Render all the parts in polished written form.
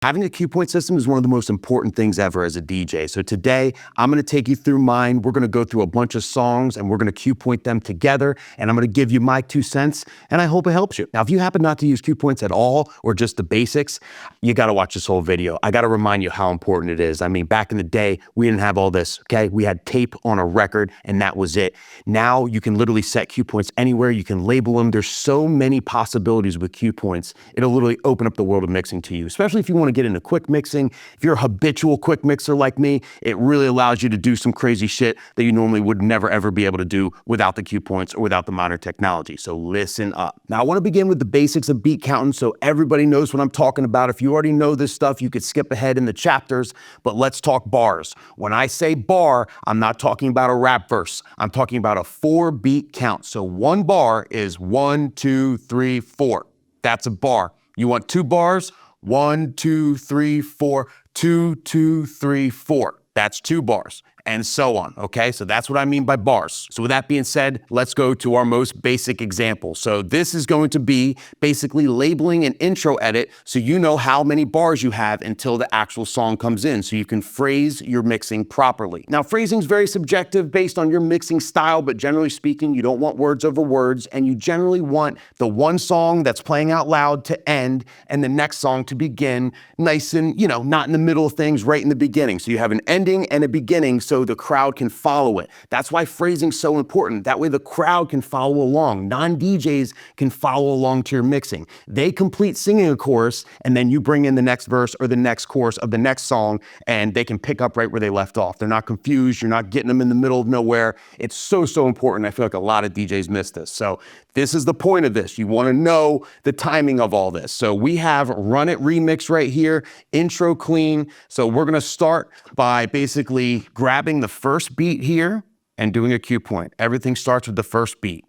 Having a cue point system is one of the most important things ever as a DJ. So today, I'm gonna take you through mine. We're gonna go through a bunch of songs and we're gonna cue point them together. And I'm gonna give you my 2 cents, and I hope it helps you. Now, if you happen not to use cue points at all, or just the basics, you gotta watch this whole video. I gotta remind you how important it is. I mean, back in the day, we didn't have all this, okay? We had tape on a record and that was it. Now you can literally set cue points anywhere. You can label them. There's so many possibilities with cue points. It'll literally open up the world of mixing to you, especially if you want to get into quick mixing. If you're a habitual quick mixer like me, it really allows you to do some crazy shit that you normally would never ever be able to do without the cue points or without the modern technology. So listen up. Now I want to begin with the basics of beat counting so everybody knows what I'm talking about. If you already know this stuff, you could skip ahead in the chapters, but let's talk bars. When I say bar, I'm not talking about a rap verse. I'm talking about a 4-beat count. So 1 bar is 1, 2, 3, 4. That's a bar. You want 2 bars? 1, 2, 3, 4, 2, 2, 3, 4. That's 2 bars, and so on, okay? So that's what I mean by bars. So with that being said, let's go to our most basic example. So this is going to be basically labeling an intro edit so you know how many bars you have until the actual song comes in, so you can phrase your mixing properly. Now, phrasing is very subjective based on your mixing style, but generally speaking, you don't want words over words, and you generally want the one song that's playing out loud to end and the next song to begin nice and, not in the middle of things, right in the beginning. So you have an ending and a beginning so the crowd can follow it. That's why phrasing's so important. That way the crowd can follow along. Non-DJs can follow along to your mixing. They complete singing a chorus and then you bring in the next verse or the next chorus of the next song and they can pick up right where they left off. They're not confused. You're not getting them in the middle of nowhere. It's so, so important. I feel like a lot of DJs miss this. So this is the point of this. You want to know the timing of all this. So we have Run It Remix right here, intro clean. So we're going to start by basically grabbing the first beat here and doing a cue point. Everything starts with the first beat,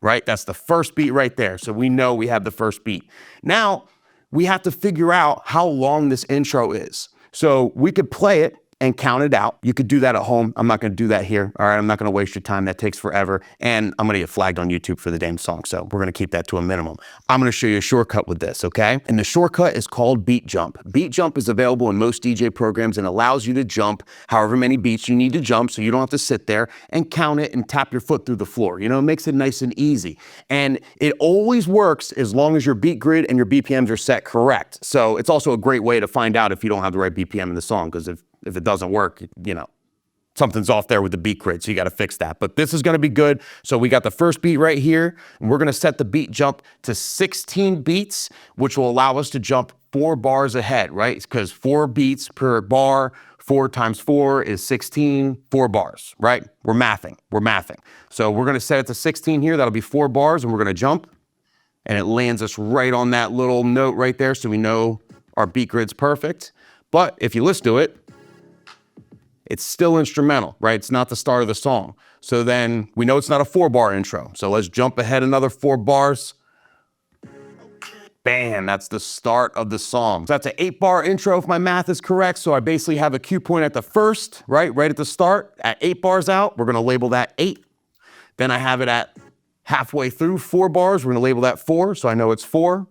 right? That's the first beat right there. So we know we have the first beat. Now we have to figure out how long this intro is. So we could play it and count it out. You could do that at home. I'm not going to do that here. All right. I'm not going to waste your time. That takes forever. And I'm going to get flagged on YouTube for the damn song. So we're going to keep that to a minimum. I'm going to show you a shortcut with this. Okay. And the shortcut is called beat jump. Beat jump is available in most DJ programs and allows you to jump however many beats you need to jump. So you don't have to sit there and count it and tap your foot through the floor. It makes it nice and easy. And it always works as long as your beat grid and your BPMs are set correct. So it's also a great way to find out if you don't have the right BPM in the song, because if it doesn't work, something's off there with the beat grid, so you got to fix that. But this is going to be good. So we got the first beat right here, and we're going to set the beat jump to 16 beats, which will allow us to jump 4 bars ahead, right? Because 4 beats per bar, 4 times 4 is 16, 4 bars, right? We're mathing. So we're going to set it to 16 here. That'll be 4 bars, and we're going to jump, and it lands us right on that little note right there, so we know our beat grid's perfect. But if you listen to it, it's still instrumental, right? It's not the start of the song. So then we know it's not a 4-bar intro. So let's jump ahead another 4 bars. Bam, that's the start of the song. So that's an 8-bar intro if my math is correct. So I basically have a cue point at the first, right at the start. At 8 bars out, we're gonna label that 8. Then I have it at halfway through 4 bars, we're gonna label that 4, so I know it's 4.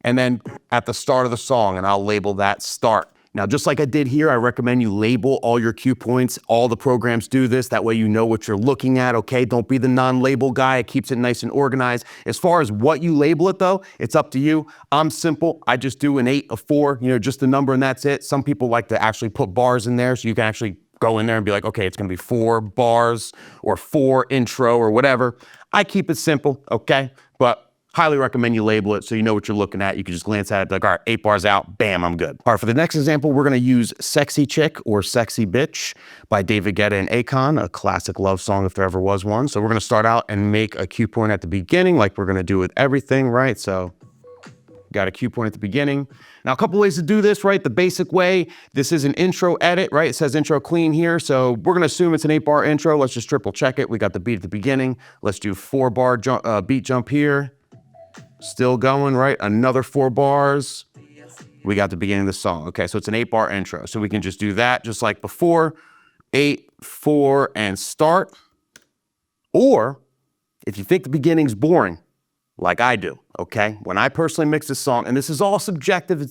And then at the start of the song, and I'll label that start. Now, just like I did here, I recommend you label all your cue points. All the programs do this. That way you know what you're looking at, okay? Don't be the non-label guy. It keeps it nice and organized. As far as what you label it, though, it's up to you. I'm simple. I just do an 8, a 4, just a number, and that's it. Some people like to actually put bars in there, so you can actually go in there and be like, okay, it's going to be 4 bars or 4 intro or whatever. I keep it simple, okay? But highly recommend you label it so you know what you're looking at. You can just glance at it, like, all right, 8 bars out, bam, I'm good. All right, for the next example, we're gonna use Sexy Chick or Sexy Bitch by David Guetta and Akon, a classic love song if there ever was one. So we're gonna start out and make a cue point at the beginning like we're gonna do with everything, right? So got a cue point at the beginning. Now, a couple ways to do this, right? The basic way, this is an intro edit, right? It says intro clean here. So we're gonna assume it's an 8-bar intro. Let's just triple check it. We got the beat at the beginning. Let's do 4-bar beat jump here. Still going, right? Another 4 bars. We got the beginning of the song. Okay, so it's an 8-bar intro. So we can just do that just like before. 8, 4, and start. Or if you think the beginning's boring, like I do, okay? When I personally mix this song, and this is all subjective,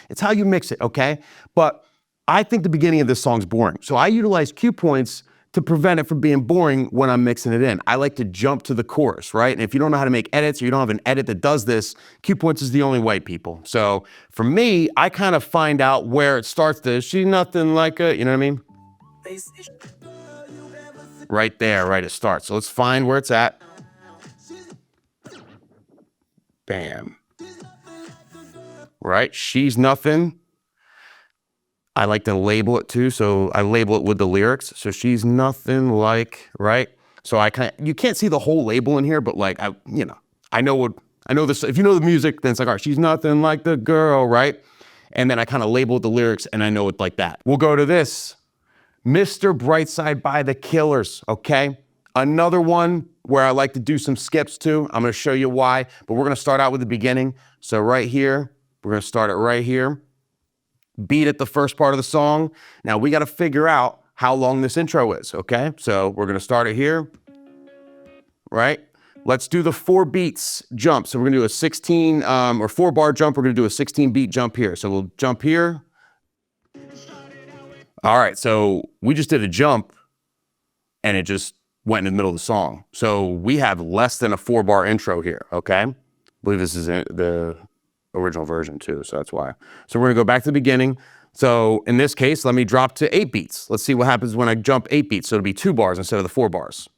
it's how you mix it, okay? But I think the beginning of this song's boring. So I utilize cue points to prevent it from being boring when I'm mixing it in. I like to jump to the chorus, right? And if you don't know how to make edits or you don't have an edit that does this, cue points is the only way, people. So for me, I kind of find out where it starts to, she's nothing like a, you know what I mean? Right there, right, it starts. So let's find where it's at. Bam. Right, she's nothing. I like to label it too, so I label it with the lyrics. So she's nothing like, right? So you can't see the whole label in here, but like, I know this. If you know the music, then it's like, all right, she's nothing like the girl, right? And then I kind of label the lyrics and I know it like that. We'll go to this, Mr. Brightside by the Killers, okay? Another one where I like to do some skips too. I'm gonna show you why, but we're gonna start out with the beginning. So right here, we're gonna start it right here. Beat at the first part of the song. Now we got to figure out how long this intro is, okay? So we're going to start it here, right? Let's do the 4 beats jump. So we're going to do a 16 or 4 bar jump. We're going to do a 16 beat jump here. So we'll jump here. All right, so we just did a jump and it just went in the middle of the song. So we have less than a 4 bar intro here, okay? I believe this is the original version too, so that's why. So we're gonna go back to the beginning. So in this case, let me drop to 8 beats. Let's see what happens when I jump 8 beats. So it'll be 2 bars instead of the 4 bars.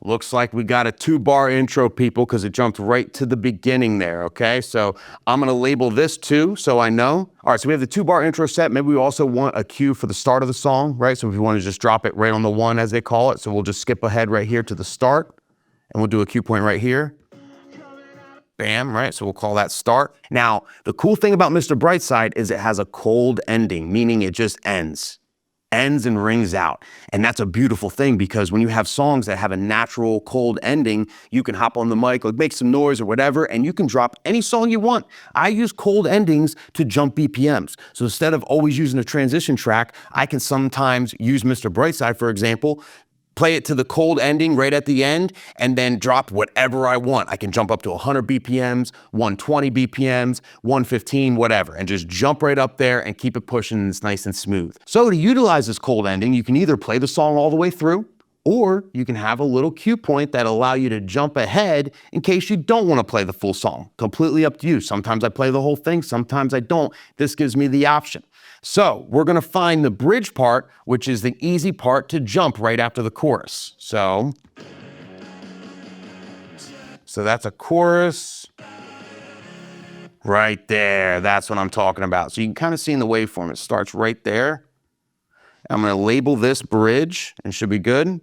Looks like we got a 2-bar intro, people, because it jumped right to the beginning there, okay? So I'm gonna label this too, so I know. All right, so we have the 2-bar intro set. Maybe we also want a cue for the start of the song, right? So if we wanna just drop it right on the 1 as they call it, so we'll just skip ahead right here to the start, and we'll do a cue point right here. Bam, right? So we'll call that start. Now, the cool thing about Mr. Brightside is it has a cold ending, meaning it just ends and rings out. And that's a beautiful thing because when you have songs that have a natural cold ending, you can hop on the mic, like make some noise or whatever, and you can drop any song you want. I use cold endings to jump BPMs. So instead of always using a transition track, I can sometimes use Mr. Brightside, for example, play it to the cold ending right at the end, and then drop whatever I want. I can jump up to 100 BPMs, 120 BPMs, 115, whatever, and just jump right up there and keep it pushing and it's nice and smooth. So to utilize this cold ending, you can either play the song all the way through, or you can have a little cue point that allow you to jump ahead in case you don't want to play the full song. Completely up to you. Sometimes I play the whole thing, sometimes I don't. This gives me the option. So we're gonna find the bridge part, which is the easy part to jump right after the chorus. So that's a chorus right there. That's what I'm talking about. So you can kind of see in the waveform, it starts right there. I'm gonna label this bridge and should be good.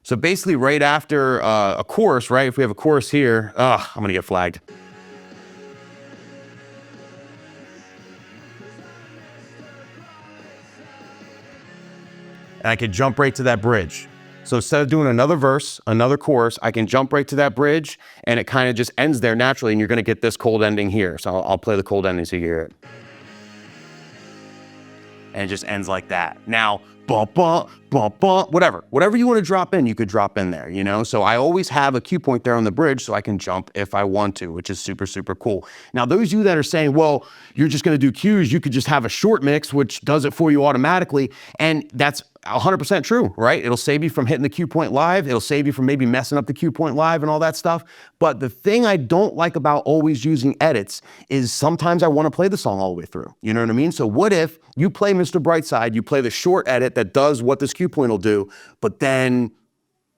So basically right after a chorus, right? If we have a chorus here, I'm gonna get flagged. And I can jump right to that bridge. So instead of doing another verse, another chorus, I can jump right to that bridge and it kind of just ends there naturally and you're gonna get this cold ending here. So I'll play the cold ending so you hear it. And it just ends like that. Now, bump, bump, bump, bump, whatever you want to drop in, you could drop in there, you know? So I always have a cue point there on the bridge so I can jump if I want to, which is super, super cool. Now, those of you that are saying, well, you're just gonna do cues, you could just have a short mix, which does it for you automatically. And that's 100% true, right? It'll save you from hitting the cue point live. It'll save you from maybe messing up the cue point live and all that stuff. But the thing I don't like about always using edits is sometimes I want to play the song all the way through. You know what I mean? So what if you play Mr. Brightside, you play the short edit that does what this cue point will do, but then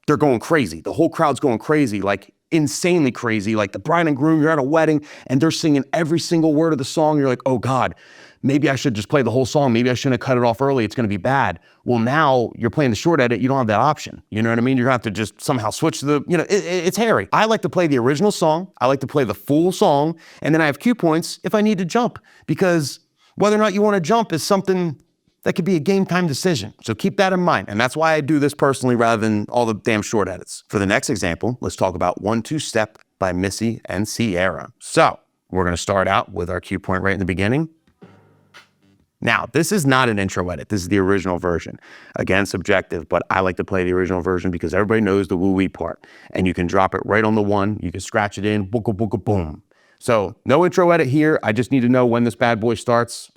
they're going crazy. The whole crowd's going crazy, like insanely crazy. Like the bride and groom, you're at a wedding and they're singing every single word of the song. You're like, oh God, maybe I should just play the whole song. Maybe I shouldn't have cut it off early. It's gonna be bad. Well, now you're playing the short edit. You don't have that option. You know what I mean? You're gonna have to just somehow switch to the, you know, it's hairy. I like to play the original song. I like to play the full song. And then I have cue points if I need to jump, because whether or not you wanna jump is something that could be a game time decision. So keep that in mind. And that's why I do this personally rather than all the damn short edits. For the next example, let's talk about 1-2 Step by Missy and Sierra. So we're gonna start out with our cue point right in the beginning. Now, this is not an intro edit. This is the original version. Again, subjective, but I like to play the original version because everybody knows the woo-wee part. And you can drop it right on the one. You can scratch it in, booka booka boom. So no intro edit here. I just need to know when this bad boy starts.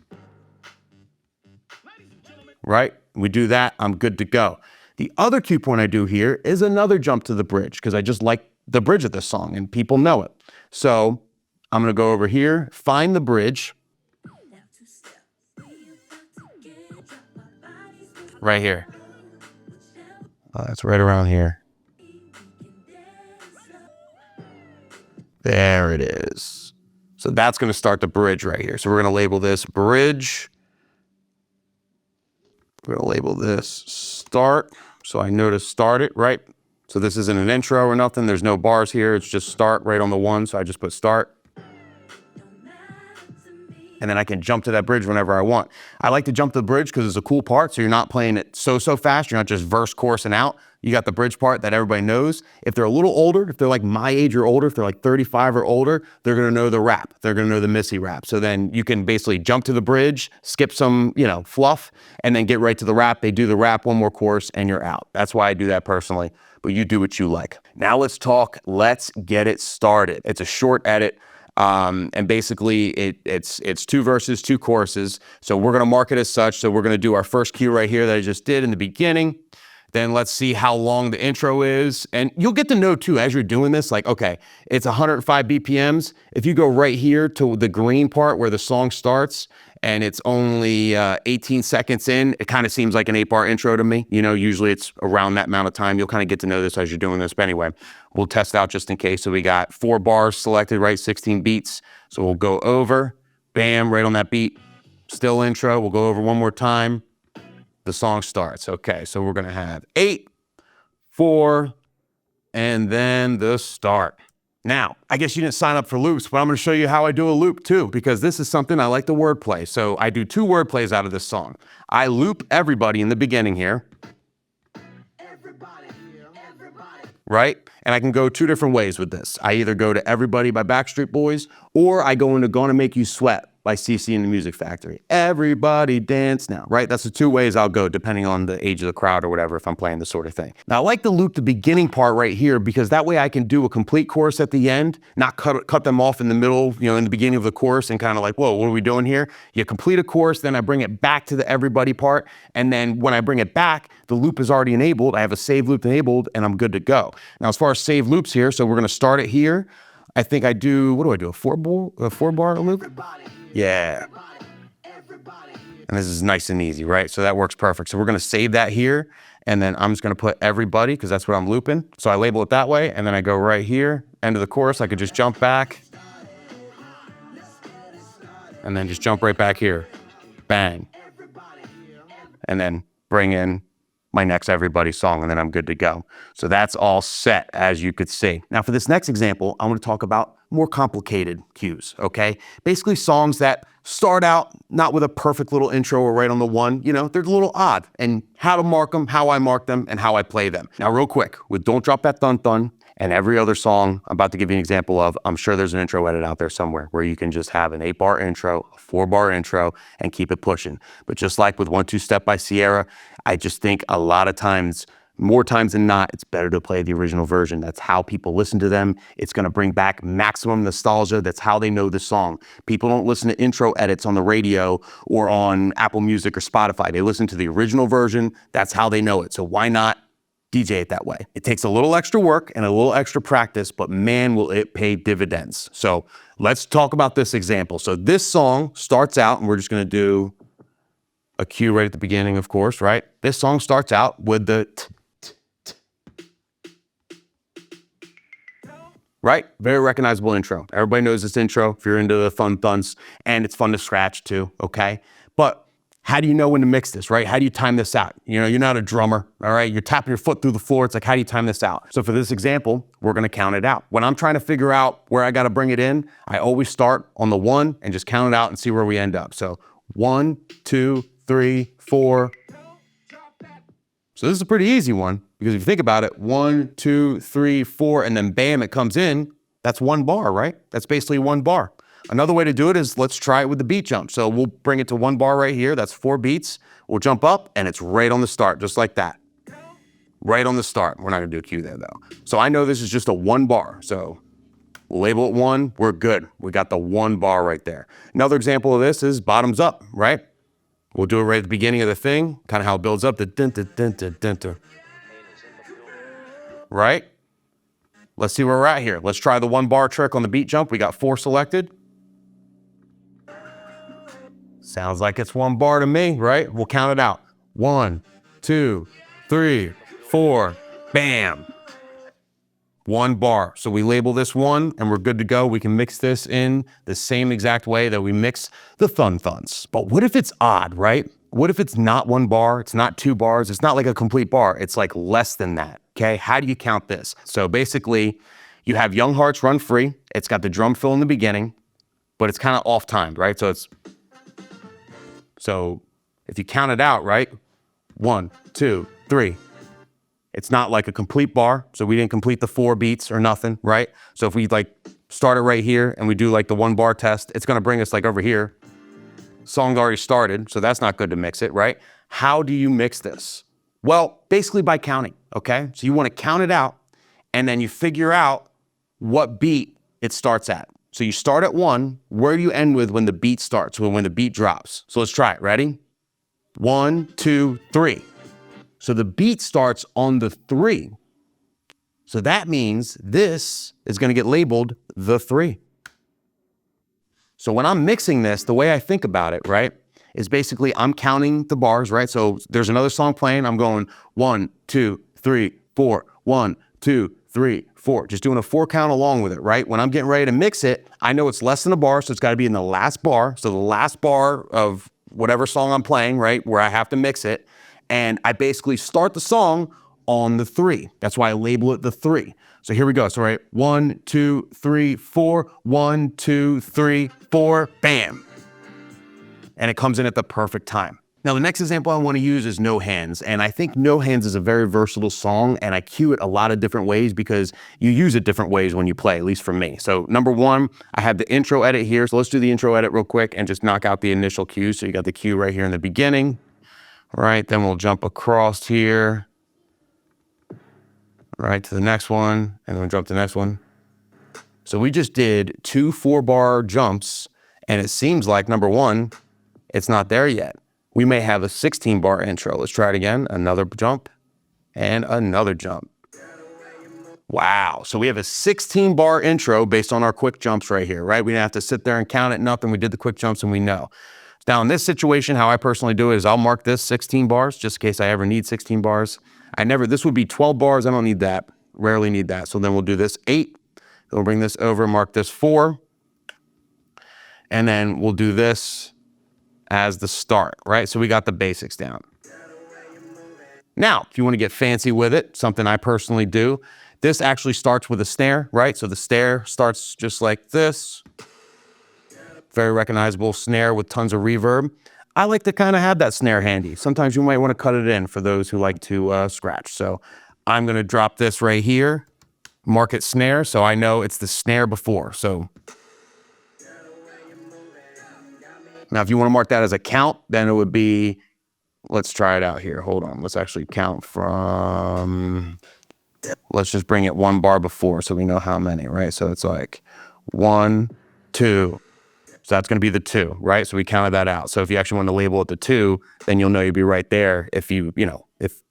Right? We do that, I'm good to go. The other cue point I do here is another jump to the bridge because I just like the bridge of this song and people know it. So I'm gonna go over here, find the bridge. Right here. Oh, that's right around here. There it is. So that's going to start the bridge right here. So we're going to label this bridge. We're going to label this start. So I know to start it, right? So this isn't an intro or nothing. There's no bars here. It's just start right on the one. So I just put start. And then I can jump to that bridge whenever I want. I like to jump to the bridge because it's a cool part, so you're not playing it so fast. You're not just verse, chorus, and out. You got the bridge part that everybody knows. If they're a little older, if they're like my age or older, if they're like 35 or older, they're gonna know the rap. They're gonna know the Missy rap. So then you can basically jump to the bridge, skip some, fluff, and then get right to the rap. They do the rap, one more chorus, and you're out. That's why I do that personally, but you do what you like. Now let's talk, let's get it started. It's a short edit. And basically it's 2 verses, 2 choruses. So we're going to mark it as such. So we're going to do our first cue right here that I just did in the beginning. Then let's see how long the intro is. And you'll get to know too, as you're doing this, like, okay, it's 105 BPMs. If you go right here to the green part where the song starts and it's only 18 seconds in, it kind of seems like an 8-bar intro to me. Usually it's around that amount of time. You'll kind of get to know this as you're doing this. But anyway, we'll test out just in case. So we got 4 bars selected, right? 16 beats. So we'll go over, bam, right on that beat. Still intro. We'll go over one more time. The song starts. Okay, so we're gonna have 8, 4, and then the start. Now, I guess you didn't sign up for loops, but I'm gonna show you how I do a loop too, because this is something I like to wordplay. So I do 2 wordplays out of this song. I loop everybody in the beginning here. Right? And I can go 2 different ways with this. I either go to Everybody by Backstreet Boys, or I go into Gonna Make You Sweat by CC and the Music Factory. Everybody dance now, right? That's the 2 ways I'll go depending on the age of the crowd or whatever if I'm playing this sort of thing. Now I like to loop the beginning part right here because that way I can do a complete chorus at the end, not cut them off in the middle, in the beginning of the chorus and kind of like, whoa, what are we doing here? You complete a chorus, then I bring it back to the everybody part. And then when I bring it back, the loop is already enabled. I have a save loop enabled and I'm good to go. Now as far as save loops here, so we're gonna start it here. I think I do, what do I do? A 4-bar loop? Yeah. And this is nice and easy, right? So that works perfect. So we're gonna save that here, and then I'm just gonna put everybody, because that's what I'm looping. So I label it that way, and then I go right here, end of the chorus, I could just jump back, and then just jump right back here. Bang. And then bring in my next everybody song, and then I'm good to go. So that's all set, as you could see. Now for this next example, I want to talk about more complicated cues, okay? Basically songs that start out not with a perfect little intro or right on the one, they're a little odd, and how to mark them, how I mark them, and how I play them. Now real quick, with Don't Drop That Thun Thun and every other song I'm about to give you an example of, I'm sure there's an intro edit out there somewhere where you can just have an 8-bar intro, a 4-bar intro, and keep it pushing. But just like with 1 2 Step by Sierra, I just think a lot of times, more times than not, it's better to play the original version. That's how people listen to them. It's gonna bring back maximum nostalgia. That's how they know the song. People don't listen to intro edits on the radio or on Apple Music or Spotify. They listen to the original version. That's how they know it. So why not DJ it that way? It takes a little extra work and a little extra practice, but man, will it pay dividends. So let's talk about this example. So this song starts out, and we're just gonna do a cue right at the beginning, of course, right? This song starts out with the right? Very recognizable intro. Everybody knows this intro if you're into the fun thuns, and it's fun to scratch too, okay? But how do you know when to mix this, right? How do you time this out? You're not a drummer, all right? You're tapping your foot through the floor. It's like, how do you time this out? So for this example, we're gonna count it out. When I'm trying to figure out where I gotta bring it in, I always start on the 1 and just count it out and see where we end up. So 1, 2, 3, 4. So this is a pretty easy one, because if you think about it, 1, 2, 3, 4, and then bam, it comes in. That's 1 bar, right? That's basically 1 bar. Another way to do it is let's try it with the beat jump. So we'll bring it to 1 bar right here. That's 4 beats. We'll jump up and it's right on the start, just like that. Right on the start. We're not gonna do a cue there though. So I know this is just a 1 bar. So we'll label it 1, we're good. We got the 1 bar right there. Another example of this is bottoms up, right? We'll do it right at the beginning of the thing, kind of how it builds up, the dun dun dun dun dun dun. Right? Let's see where we're at here. Let's try the 1 bar trick on the beat jump. We got 4 selected. Sounds like it's 1 bar to me, right? We'll count it out. 1, 2, 3, 4, bam. 1 bar. So we label this 1 and we're good to go. We can mix this in the same exact way that we mix the thun thuns. But what if it's odd, right? What if it's not 1 bar? It's not 2 bars. It's not like a complete bar. It's like less than that. Okay, how do you count this? So basically, you have Young Hearts Run Free. It's got the drum fill in the beginning, but it's kind of off timed, right? So if you count it out, right? 1, 2, 3. It's not like a complete bar, so we didn't complete the 4 beats or nothing, right? So if we like start it right here and we do like the 1 bar test, it's gonna bring us like over here. Song's already started, so that's not good to mix it, right? How do you mix this? Well, basically by counting, okay? So you wanna count it out and then you figure out what beat it starts at. So you start at 1, where do you end with when the beat starts, when the beat drops? So let's try it, ready? 1, 2, 3. So the beat starts on the 3. So that means this is gonna get labeled the 3. So when I'm mixing this, the way I think about it, right, is basically I'm counting the bars, right? So there's another song playing, I'm going 1, 2, 3, 4, 1, 2, 3, 4, just doing a 4 count along with it, right? When I'm getting ready to mix it, I know it's less than a bar, so it's gotta be in the last bar. So the last bar of whatever song I'm playing, right, where I have to mix it, and I basically start the song on the 3. That's why I label it the 3. So here we go. So right, 1, 2, 3, 4, 1, 2, 3, 4, bam. And it comes in at the perfect time. Now the next example I want to use is No Hands. And I think No Hands is a very versatile song and I cue it a lot of different ways because you use it different ways when you play, at least for me. So number 1, I have the intro edit here. So let's do the intro edit real quick and just knock out the initial cue. So you got the cue right here in the beginning. Right, then we'll jump across here, right to the next one, and then we'll jump to the next one. So we just did 2 4-bar jumps, and it seems like, number 1, it's not there yet. We may have a 16-bar intro. Let's try it again. Another jump, and another jump. Wow, so we have a 16-bar intro based on our quick jumps right here, right? We didn't have to sit there and count it, nothing. We did the quick jumps, and we know. Now in this situation, how I personally do it is I'll mark this 16 bars just in case I ever need 16 bars. This would be 12 bars. I don't need that, rarely need that. So then we'll do this 8. Then we'll bring this over, mark this 4. And then we'll do this as the start, right? So we got the basics down. Now, if you want to get fancy with it, something I personally do, this actually starts with a snare, right? So the snare starts just like this. Very recognizable snare with tons of reverb. I like to kind of have that snare handy. Sometimes you might want to cut it in for those who like to scratch. So I'm going to drop this right here, mark it snare, so I know it's the snare before. So now if you want to mark that as a count, then it would be, let's try it out here. Hold on, let's actually count from, let's just bring it 1 bar before so we know how many, right? So it's like 1, 2. So that's going to be the 2, right? So we counted that out. So if you actually want to label it the 2, then you'll know you'll be right there if you know, if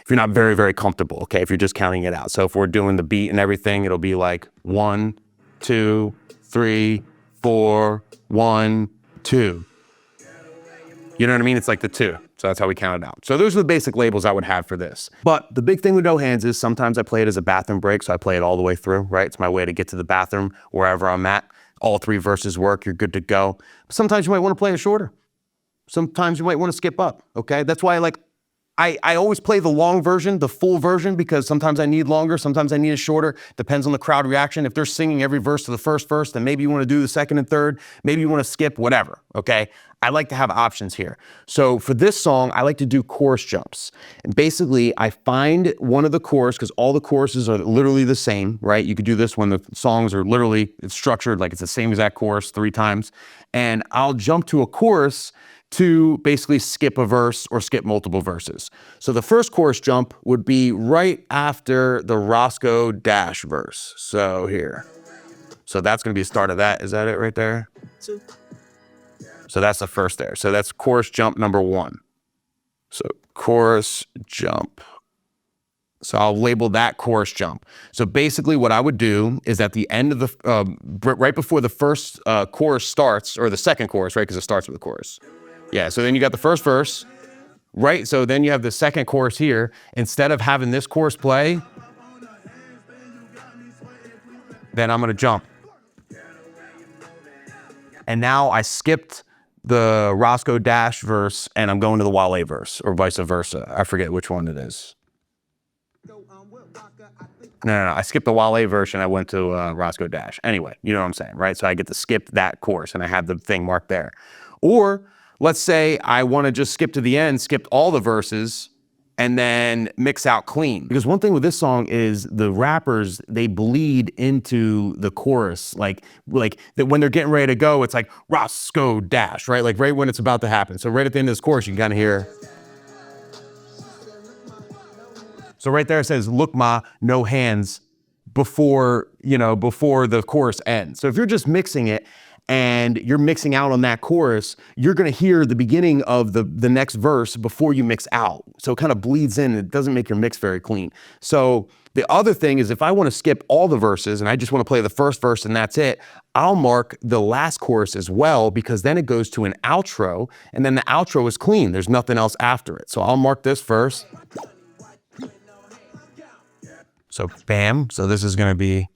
you're not very, very comfortable, okay, if you're just counting it out. So if we're doing the beat and everything, it'll be like 1, 2, 3, 4, 1, 2. You know what I mean? It's like the 2. So that's how we count it out. So those are the basic labels I would have for this. But the big thing with No Hands is sometimes I play it as a bathroom break. So I play it all the way through, right? It's my way to get to the bathroom wherever I'm at. All 3 verses work, you're good to go. Sometimes you might want to play it shorter. Sometimes you might want to skip up, okay? That's why I always play the long version, the full version, because sometimes I need longer, sometimes I need it shorter. Depends on the crowd reaction. If they're singing every verse to the first verse, then maybe you want to do the second and third. Maybe you want to skip, whatever, okay? I like to have options here. So for this song, I like to do chorus jumps. And basically, I find one of the chorus, because all the choruses are literally the same, right? You could do this when the songs are literally, it's structured like it's the same exact chorus 3 times. And I'll jump to a chorus to basically skip a verse or skip multiple verses. So the first chorus jump would be right after the Roscoe Dash verse. So here. So that's gonna be the start of that. Is that it right there? So that's the first there. So that's chorus jump number 1. So chorus jump. So I'll label that chorus jump. So basically what I would do is at the end of the, right before the first chorus starts, or the second chorus, right? Because it starts with the chorus. Yeah, so then you got the first verse, right? So then you have the second chorus here. Instead of having this chorus play, then I'm gonna jump. And now I skipped the Roscoe Dash verse and I'm going to the Wale verse, or vice versa. I forget which one it is. No, I skipped the Wale verse and I went to Roscoe Dash. Anyway, you know what I'm saying, right? So I get to skip that chorus and I have the thing marked there. Or let's say I want to just skip to the end, skip all the verses, and then mix out clean. Because one thing with this song is the rappers, they bleed into the chorus. Like that when they're getting ready to go, it's like Roscoe Dash, right? Like right when it's about to happen. So right at the end of this chorus, you can kind of hear. So right there it says, look ma, no hands, before, before the chorus ends. So if you're just mixing it and you're mixing out on that chorus, you're gonna hear the beginning of the next verse before you mix out. So it kind of bleeds in, it doesn't make your mix very clean. So the other thing is if I wanna skip all the verses and I just wanna play the first verse and that's it, I'll mark the last chorus as well, because then it goes to an outro and then the outro is clean. There's nothing else after it. So I'll mark this verse. So bam, so this is gonna be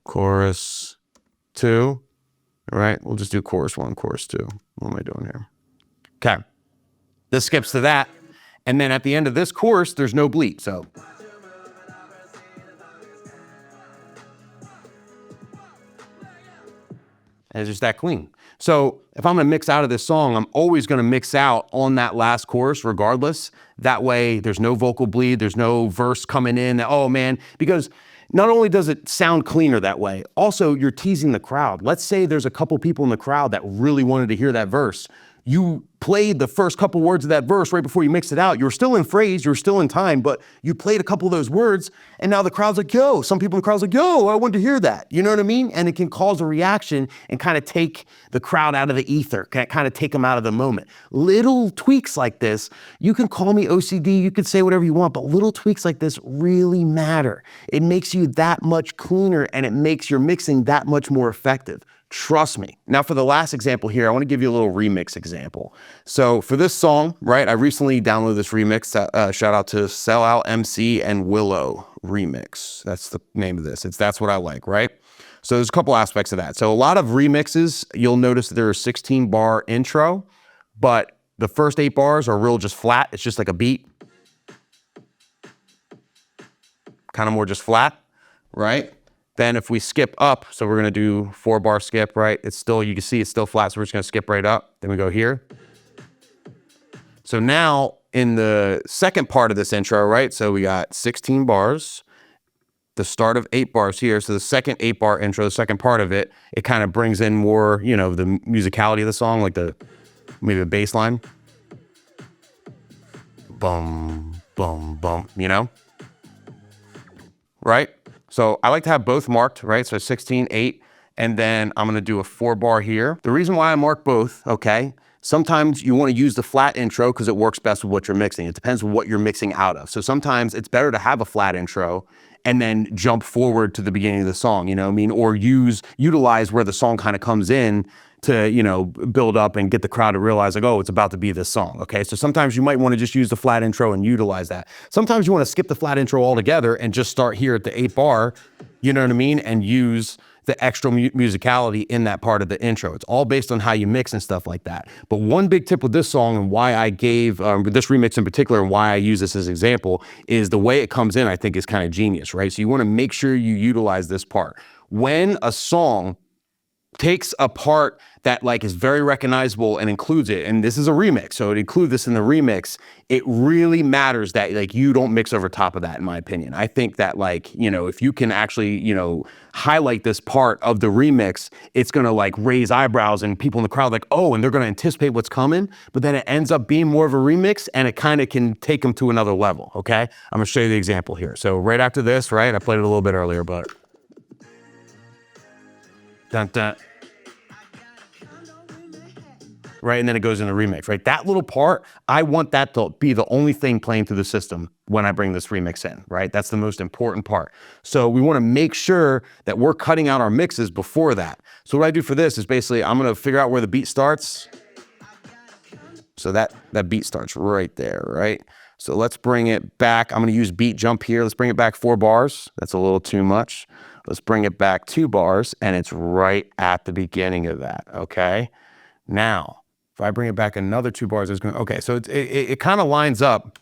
chorus 2, all right? We'll just do chorus 1, chorus 2. What am I doing here? Okay, this skips to that. And then at the end of this chorus, there's no bleed, so. And it's just that clean. So if I'm gonna mix out of this song, I'm always gonna mix out on that last chorus regardless. That way there's no vocal bleed, there's no verse coming in, oh man, because not only does it sound cleaner that way, also you're teasing the crowd. Let's say there's a couple people in the crowd that really wanted to hear that verse. You played the first couple words of that verse right before you mixed it out. You were still in phrase, you were still in time, but you played a couple of those words and now the crowd's like, yo, some people in the crowd's like, yo, I wanted to hear that. You know what I mean? And it can cause a reaction and kind of take the crowd out of the ether, kind of take them out of the moment. Little tweaks like this, you can call me OCD, you can say whatever you want, but little tweaks like this really matter. It makes you that much cleaner and it makes your mixing that much more effective. Trust me. Now for the last example here, I want to give you a little remix example. So for this song, right, I recently downloaded this remix, shout out to Sellout MC and Willow Remix. That's the name of this. That's what I like, right? So there's a couple aspects of that. So a lot of remixes, you'll notice that there's a 16-bar intro, but the first 8 bars are real just flat. It's just like a beat. Kind of more just flat, right? Then if we skip up, so we're gonna do 4-bar skip, right? It's still, you can see it's still flat, so we're just gonna skip right up. Then we go here. So now in the second part of this intro, right? So we got 16 bars, the start of 8 bars here. So the second 8-bar intro, the second part of it, it kind of brings in more, the musicality of the song, like maybe the bass line. Boom, boom, boom, Right? So I like to have both marked, right? So 16, 8, and then I'm gonna do a 4-bar here. The reason why I mark both, okay? Sometimes you wanna use the flat intro because it works best with what you're mixing. It depends on what you're mixing out of. So sometimes it's better to have a flat intro and then jump forward to the beginning of the song, you know what I mean? Or utilize where the song kind of comes in to, build up and get the crowd to realize like, oh, it's about to be this song, okay? So sometimes you might wanna just use the flat intro and utilize that. Sometimes you wanna skip the flat intro altogether and just start here at the 8-bar, you know what I mean? And use the extra musicality in that part of the intro. It's all based on how you mix and stuff like that. But one big tip with this song and why I gave this remix in particular and why I use this as an example is the way it comes in, I think is kind of genius, right? So you want to make sure you utilize this part. When a song takes a part that like is very recognizable and includes it, and this is a remix, so it includes this in the remix, it really matters that like you don't mix over top of that, in my opinion. I think that like, you know, if you can actually, you know, highlight this part of the remix, it's gonna like raise eyebrows and people in the crowd like, oh, and they're gonna anticipate what's coming, but then it ends up being more of a remix and it kind of can take them to another level, okay? I'm gonna show you the example here. So right after this, right, I played it a little bit earlier, but dun, dun. Right, and then it goes into remix, right? That little part, I want that to be the only thing playing through the system when I bring this remix in, right? That's the most important part. So we wanna make sure that we're cutting out our mixes before that. So what I do for this is basically, I'm gonna figure out where the beat starts. So that beat starts right there, right? So let's bring it back. I'm gonna use beat jump here. Let's bring it back 4 bars. That's a little too much. Let's bring it back 2 bars, and it's right at the beginning of that, okay? Now, if I bring it back another 2 bars, it's going, okay, so it kind of lines up.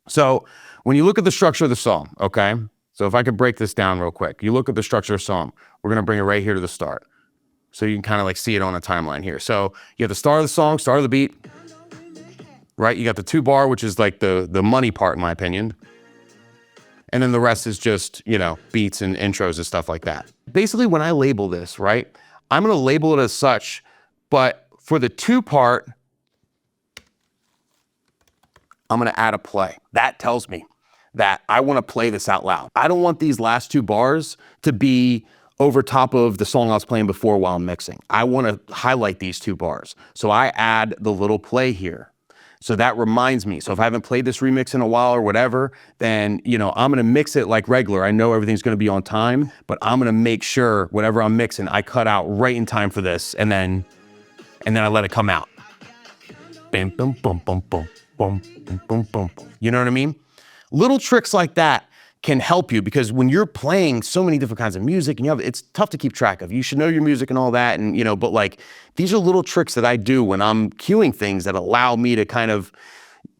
So when you look at the structure of the song, okay? So if I could break this down real quick, you look at the structure of the song, we're gonna bring it right here to the start. So you can kind of like see it on a timeline here. So you have the start of the song, start of the beat, right? You got the 2 bar, which is like the money part in my opinion. And then the rest is just, you know, beats and intros and stuff like that. Basically when I label this, right? I'm gonna label it as such, but for the 2 part, I'm gonna add a play. That tells me that I wanna play this out loud. I don't want these last 2 bars to be over top of the song I was playing before while I'm mixing. I wanna highlight these 2 bars. So I add the little play here. So that reminds me. So if I haven't played this remix in a while or whatever, then, you know, I'm gonna mix it like regular. I know everything's gonna be on time, but I'm gonna make sure whatever I'm mixing, I cut out right in time for this, and then I let it come out. Bam, boom, boom, boom, boom, boom, boom, boom, boom. You know what I mean? Little tricks like that can help you because when you're playing so many different kinds of music and it's tough to keep track of. You should know your music and all that, and you know, but like these are little tricks that I do when I'm cueing things that allow me to kind of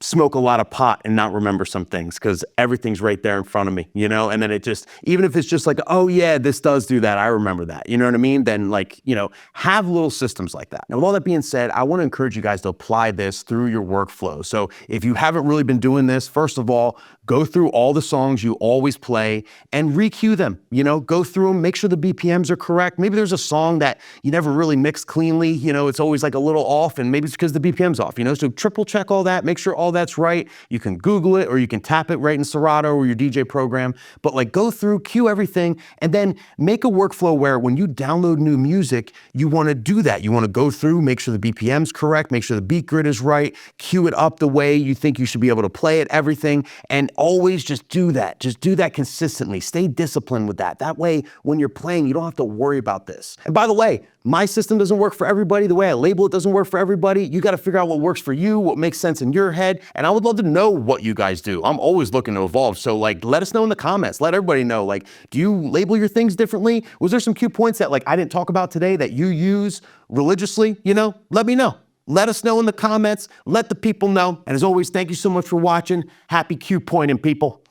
smoke a lot of pot and not remember some things because everything's right there in front of me, you know? And then it just, even if it's just like, oh yeah, this does do that, I remember that, you know what I mean? Then like, you know, have little systems like that. Now with all that being said, I wanna encourage you guys to apply this through your workflow. So if you haven't really been doing this, first of all, go through all the songs you always play and re-cue them, you know, go through them, make sure the BPMs are correct. Maybe there's a song that you never really mixed cleanly, you know, it's always like a little off and maybe it's because the BPM's off, you know? So triple check all that, make sure all that's right. You can Google it or you can tap it right in Serato or your DJ program, but like go through, cue everything, and then make a workflow where when you download new music, you wanna do that. You wanna go through, make sure the BPM's correct, make sure the beat grid is right, cue it up the way you think you should be able to play it, everything, and always just do that. Just do that consistently. Stay disciplined with that. That way, when you're playing, you don't have to worry about this. And by the way, my system doesn't work for everybody. The way I label it doesn't work for everybody. You got to figure out what works for you, what makes sense in your head. And I would love to know what you guys do. I'm always looking to evolve. So like, let us know in the comments. Let everybody know, like, do you label your things differently? Was there some cue points that like I didn't talk about today that you use religiously? You know, let me know. Let us know in the comments. Let the people know. And as always, thank you so much for watching. Happy cue pointing, people.